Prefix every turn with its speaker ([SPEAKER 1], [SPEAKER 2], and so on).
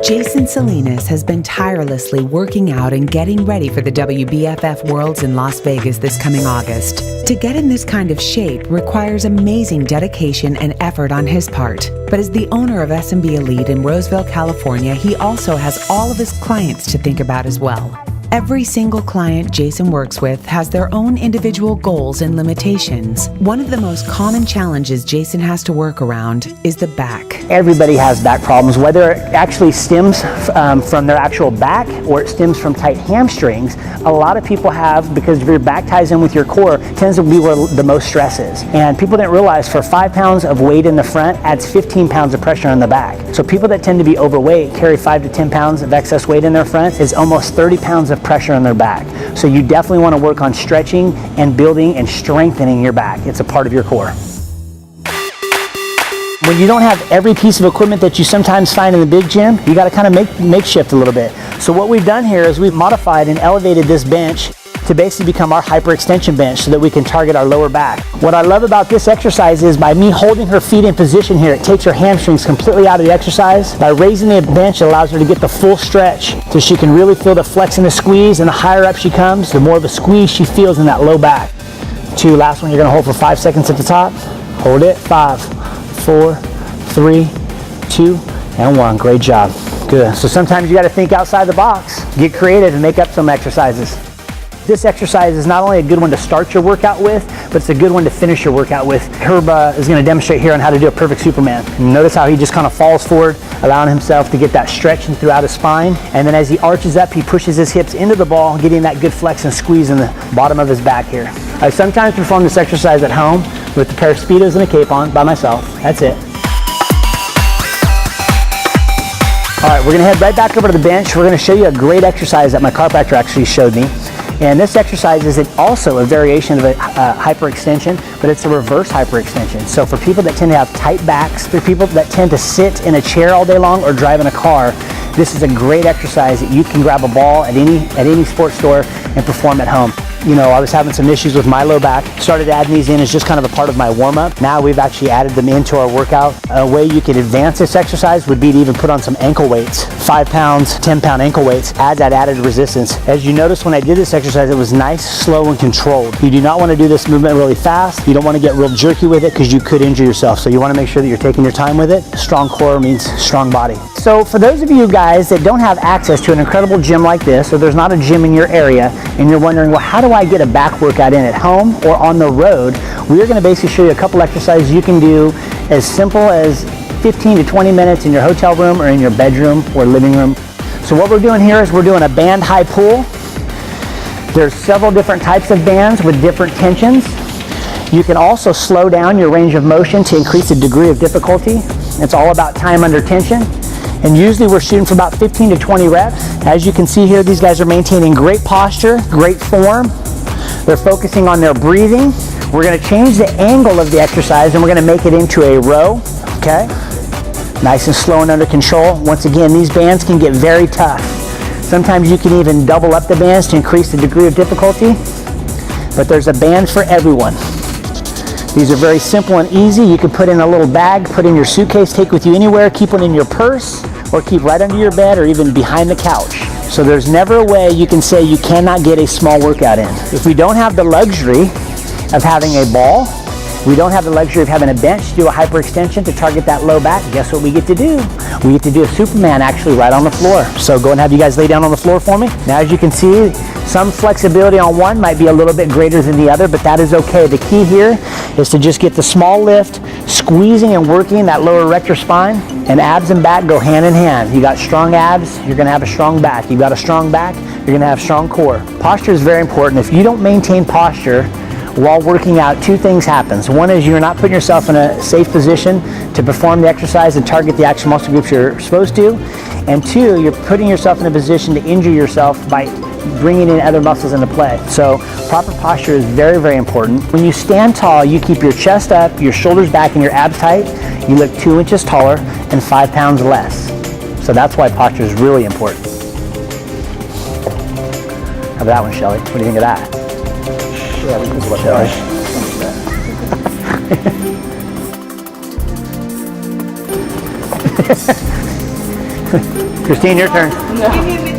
[SPEAKER 1] Jason Salinas has been tirelessly working out and getting ready for the WBFF Worlds in Las Vegas this coming August. To get in this kind of shape requires amazing dedication and effort on his part. But as the owner of S&B Elite in Roseville, California, he also has all of his clients to think about as well. Every single client Jason works with has their own individual goals and limitations. One of the most common challenges Jason has to work around is the back.
[SPEAKER 2] Everybody has back problems, whether it actually stems from their actual back or it stems from tight hamstrings. A lot of people have, because if your back ties in with your core, tends to be where the most stress is. And people didn't realize for 5 pounds of weight in the front adds 15 pounds of pressure on the back. So people that tend to be overweight carry 5 to 10 pounds of excess weight in their front is almost 30 pounds of pressure on their back. So you definitely want to work on stretching and building and strengthening your back. It's a part of your core. When you don't have every piece of equipment that you sometimes find in the big gym, you got to kind of makeshift a little bit. So what we've done here is we've modified and elevated this bench to basically become our hyperextension bench so that we can target our lower back. What I love about this exercise is by me holding her feet in position here, it takes her hamstrings completely out of the exercise. By raising the bench, it allows her to get the full stretch so she can really feel the flex and the squeeze, and the higher up she comes, the more of a squeeze she feels in that low back. 2, last one, you're gonna hold for 5 seconds at the top. Hold it, 5, 4, 3, 2, and 1. Great job. Good. So sometimes you got to think outside the box, get creative, and make up some exercises. This exercise is not only a good one to start your workout with, but it's a good one to finish your workout with. Herb is going to demonstrate here on how to do a perfect Superman. And notice how he just kind of falls forward, allowing himself to get that stretching throughout his spine. And then as he arches up, he pushes his hips into the ball, getting that good flex and squeeze in the bottom of his back here. I sometimes perform this exercise at home with a pair of Speedos and a cape on by myself. That's it. All right, we're gonna head right back over to the bench. We're gonna show you a great exercise that my chiropractor actually showed me. And this exercise is also a variation of a hyperextension, but it's a reverse hyperextension. So for people that tend to have tight backs, for people that tend to sit in a chair all day long or drive in a car, this is a great exercise that you can grab a ball at any sports store and perform at home. You know, I was having some issues with my low back. Started adding these in as just kind of a part of my warm-up. Now we've actually added them into our workout. A way you could advance this exercise would be to even put on some ankle weights. 5 pounds, 10-pound ankle weights adds that added resistance. As you notice when I did this exercise, it was nice, slow, and controlled. You do not want to do this movement really fast. You don't want to get real jerky with it because you could injure yourself. So you want to make sure that you're taking your time with it. Strong core means strong body. So for those of you guys that don't have access to an incredible gym like this, or there's not a gym in your area, and you're wondering, well, how do I get a back workout in at home or on the road? We are going to basically show you a couple exercises you can do as simple as 15 to 20 minutes in your hotel room or in your bedroom or living room. So what we're doing here is we're doing a band high pull. There's several different types of bands with different tensions. You can also slow down your range of motion to increase the degree of difficulty. It's all about time under tension. And usually we're shooting for about 15 to 20 reps. As you can see here, these guys are maintaining great posture, great form. They're focusing on their breathing. We're gonna change the angle of the exercise and we're gonna make it into a row, okay? Nice and slow and under control. Once again, these bands can get very tough. Sometimes you can even double up the bands to increase the degree of difficulty, but there's a band for everyone. These are very simple and easy. You can put in a little bag, put in your suitcase, take with you anywhere, keep one in your purse, or keep right under your bed or even behind the couch. So there's never a way you can say you cannot get a small workout in. If we don't have the luxury of having a ball, we don't have the luxury of having a bench to do a hyperextension to target that low back, guess what we get to do? We get to do a Superman actually right on the floor. So go and have you guys lay down on the floor for me. Now as you can see, some flexibility on one might be a little bit greater than the other, but that is okay. The key here is to just get the small lift, squeezing and working that lower erector spine, and abs and back go hand in hand. You got strong abs, you're gonna have a strong back. You got a strong back, you're gonna have strong core. Posture is very important. If you don't maintain posture while working out, two things happens. One is you're not putting yourself in a safe position to perform the exercise and target the actual muscle groups you're supposed to. And two, you're putting yourself in a position to injure yourself by bringing in other muscles into play. So proper posture is very, very important. When you stand tall, you keep your chest up, your shoulders back, and your abs tight. You look 2 inches taller and 5 pounds less. So that's why posture is really important. How about that one, Shelly? What do you think of that? Yeah, we can look at that. Christine, your turn.
[SPEAKER 3] No.